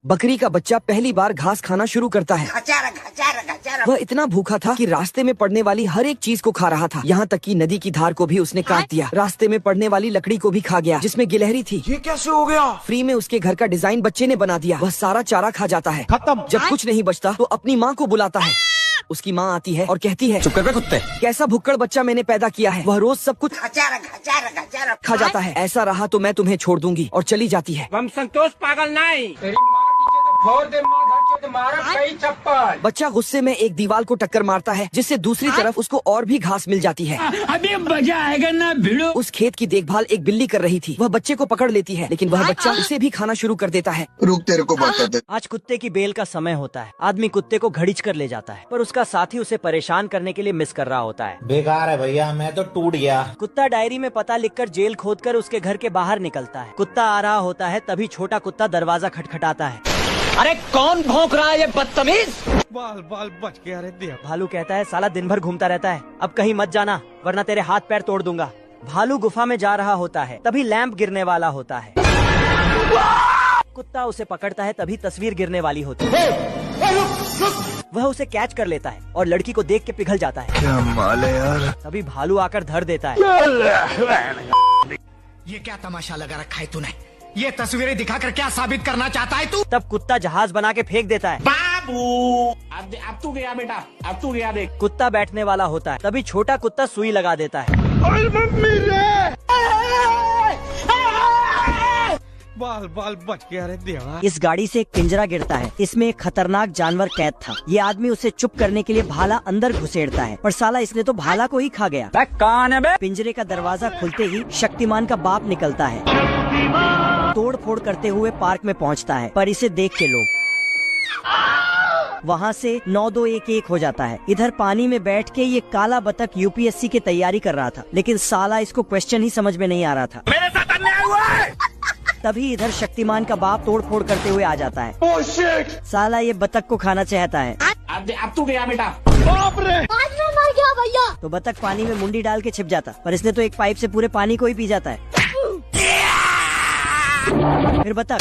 बकरी का बच्चा पहली बार घास खाना शुरू करता है। वह इतना भूखा था कि रास्ते में पड़ने वाली हर एक चीज को खा रहा था, यहाँ तक कि नदी की धार को भी उसने काट दिया। रास्ते में पड़ने वाली लकड़ी को भी खा गया जिसमें गिलहरी थी। ये कैसे हो गया? फ्री में उसके घर का डिजाइन बच्चे ने बना दिया। वह सारा चारा खा जाता है। खत्म। जब कुछ नहीं बचता तो अपनी माँ को बुलाता है। उसकी माँ आती है और कहती है, चुप कर बे कुत्ते। कैसा भुक्कड़ बच्चा मैंने पैदा किया है। वह रोज सब कुछ खा जाता है। ऐसा रहा तो मैं तुम्हें छोड़ दूंगी, और चली जाती है। हम संतोष पागल नहीं। तेरी माँ पीछे तो फोड़ दे, माँ घर चोद मारा कई चप्पल। बच्चा गुस्से में एक दीवार को टक्कर मारता है, जिससे दूसरी तरफ उसको और भी घास मिल जाती है। अभी मजा आएगा ना भिड़ो। उस खेत की देखभाल एक बिल्ली कर रही थी। वह बच्चे को पकड़ लेती है, लेकिन वह बच्चा उसे भी खाना शुरू कर देता है। रुक, तेरे को बताते। आज कुत्ते की बेल का समय होता है। आदमी कुत्ते को घड़ीच कर ले जाता है, पर उसका साथी उसे परेशान करने के लिए मिस कर रहा होता है। बेकार है भैया, मैं तो टूट गया। कुत्ता डायरी में पता लिखकर जेल खोदकर उसके घर के बाहर निकलता है। कुत्ता आ रहा होता है, तभी छोटा कुत्ता दरवाजा खटखटाता है। अरे कौन भौंक रहा है ये बदतमीज? बाल बाल बच गया रे देवा। भालू कहता है, साला दिन भर घूमता रहता है, अब कहीं मत जाना वरना तेरे हाथ पैर तोड़ दूंगा। भालू गुफा में जा रहा होता है, तभी लैंप गिरने वाला होता है। कुत्ता उसे पकड़ता है, तभी तस्वीर गिरने वाली होती है। वह उसे कैच कर लेता है और लड़की को देख के पिघल जाता है। क्या माल है यार। तभी भालू आकर धर देता है। ये क्या तमाशा लगा रखा है तूने? ये तस्वीरें दिखाकर क्या साबित करना चाहता है तू? तब कुत्ता जहाज बना के फेंक देता है। बाबू अब तू गया बेटा, अब तू गया देख। कुत्ता बैठने वाला होता है, तभी छोटा कुत्ता सुई लगा देता है। बाल बाल बच गया रे देवा। इस गाड़ी से एक पिंजरा गिरता है। इसमें एक खतरनाक जानवर कैद था। ये आदमी उसे चुप करने के लिए भाला अंदर घुसेड़ता है, पर साला इसने तो भाला को ही खा गया। कौन है बे? पिंजरे का दरवाजा खुलते ही शक्तिमान का बाप निकलता है। तोड़ फोड़ करते हुए पार्क में पहुंचता है, पर इसे देख के लोग वहाँ से 9-2-1-1 हो जाता है। इधर पानी में बैठ के ये काला बतख यूपीएससी की तैयारी कर रहा था, लेकिन साला इसको क्वेश्चन ही समझ में नहीं आ रहा था। मेरे साथ अन्याय हुआ है। तभी इधर शक्तिमान का बाप तोड़ फोड़ करते हुए आ जाता है। Oh, shit! साला ये बतख को खाना चाहता है। अब तू गया बेटा। बाप रे! मर गया भैया। तो बतख पानी में मुंडी डाल के छिप जाता, पर इसने तो एक पाइप से पूरे पानी को ही पी जाता है। फिर बतख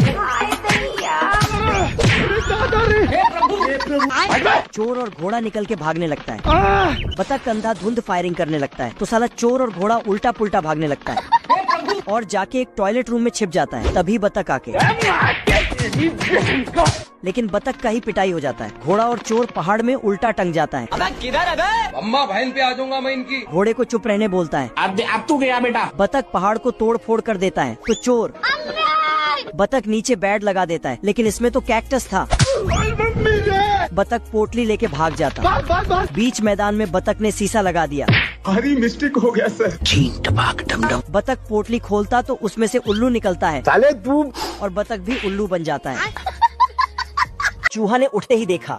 चोर और घोड़ा निकल के भागने लगता है। बतख अंधाधुंध फायरिंग करने लगता है, तो साला चोर और घोड़ा उल्टा पुल्टा भागने लगता है और जाके एक टॉयलेट रूम में छिप जाता है। तभी बतख आके लेकिन बतख का ही पिटाई हो जाता है। घोड़ा और चोर पहाड़ में उल्टा टंग जाता है। अबे किधर है बे? अम्मा बहन पे आ जाऊंगा मैं इनकी। घोड़े को चुप रहने बोलता है। अब तू गया बेटा। बतख पहाड़ को तोड़ फोड़ कर देता है, तो चोर बतख नीचे बेड लगा देता है, लेकिन इसमें तो कैक्टस था। बतख पोटली लेके भाग जाता। बीच मैदान में बतख ने शीशा लगा दिया। हरी मिस्टेक हो गया सर। बतख पोटली खोलता तो उसमें से उल्लू निकलता है। साले तू। और बतख भी उल्लू बन जाता है। चूहा ने उठते ही देखा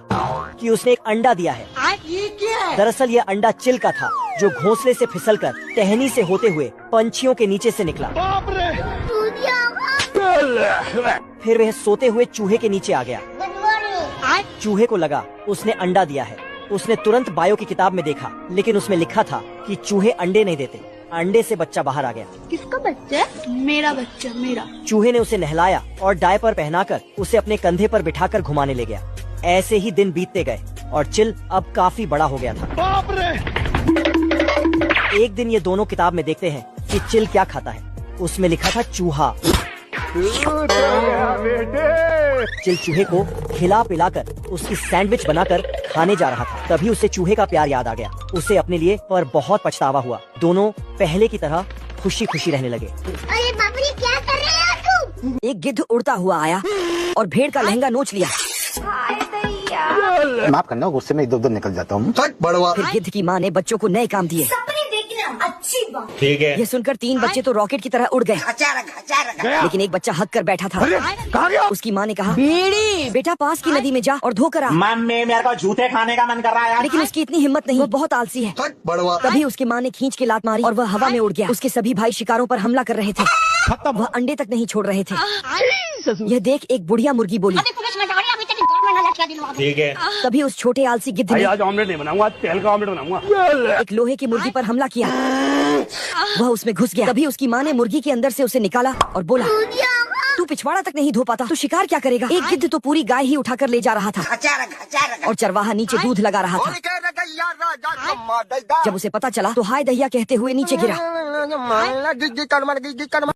कि उसने एक अंडा दिया है। ये क्या है? दरअसल ये अंडा चिल का था, जो घोंसले से फिसलकर टहनी से होते हुए पंछियों के नीचे से निकला। फिर वह सोते हुए चूहे के नीचे आ गया। चूहे को लगा उसने अंडा दिया है। उसने तुरंत बायो की किताब में देखा, लेकिन उसमें लिखा था कि चूहे अंडे नहीं देते। अंडे से बच्चा बाहर आ गया। किसका बच्चा? मेरा बच्चा, मेरा। चूहे ने उसे नहलाया और डायपर पहनाकर उसे अपने कंधे पर बिठाकर घुमाने ले गया। ऐसे ही दिन बीतते गए और चिल अब काफी बड़ा हो गया था। बाप रे! एक दिन ये दोनों किताब में देखते हैं कि चिल क्या खाता है। उसमें लिखा था चूहा। चिल चूहे को खिला पिलाकर उसकी सैंडविच बनाकर खाने जा रहा था। तभी उसे चूहे का प्यार याद आ गया। उसे अपने लिए पर बहुत पछतावा हुआ। दोनों पहले की तरह खुशी खुशी रहने लगे। अरे बाप रे, क्या कर रहे हैं तुम? एक गिद्ध उड़ता हुआ आया और भेड़ का लहंगा नोच लिया। माफ करना, गुस्से में इधर उधर निकल जाता हूँ। बड़वा। फिर गिद्ध की माँ ने बच्चों को नए काम दिए। सपने देखना अच्छी बात। ठीक है। ये सुनकर 3 बच्चे तो रॉकेट की तरह उड़ गए, लेकिन एक बच्चा हक कर बैठा था। कहाँ गया? उसकी माँ ने कहा, बेटा पास की नदी में जा और धो कर आ। मम्मी मेरे को जूते खाने का मन कर रहा है यार। लेकिन उसकी इतनी हिम्मत नहीं, वो बहुत आलसी है। बड़वा। तभी उसकी माँ ने खींच के लात मारी और वह हवा में उड़ गया। उसके सभी भाई शिकारों पर हमला कर रहे थे। वह अंडे तक नहीं छोड़ रहे थे। यह देख एक बुढ़िया मुर्गी बोली, ठीक है। तभी उस छोटे आलसी गिद्ध ने आज ऑमलेट नहीं बनाऊंगा, तेल का ऑमलेट बनाऊंगा। एक लोहे की मुर्गी पर हमला किया। वह उसमें घुस गया। तभी उसकी माँ ने मुर्गी के अंदर से उसे निकाला और बोला, तू तू पिछवाड़ा तक नहीं धो पाता तो शिकार क्या करेगा? एक गिद्ध तो पूरी गाय ही उठाकर ले जा रहा था और चरवाहा नीचे दूध लगा रहा था। जब उसे पता चला तो हाय दहिया कहते हुए नीचे गिरा।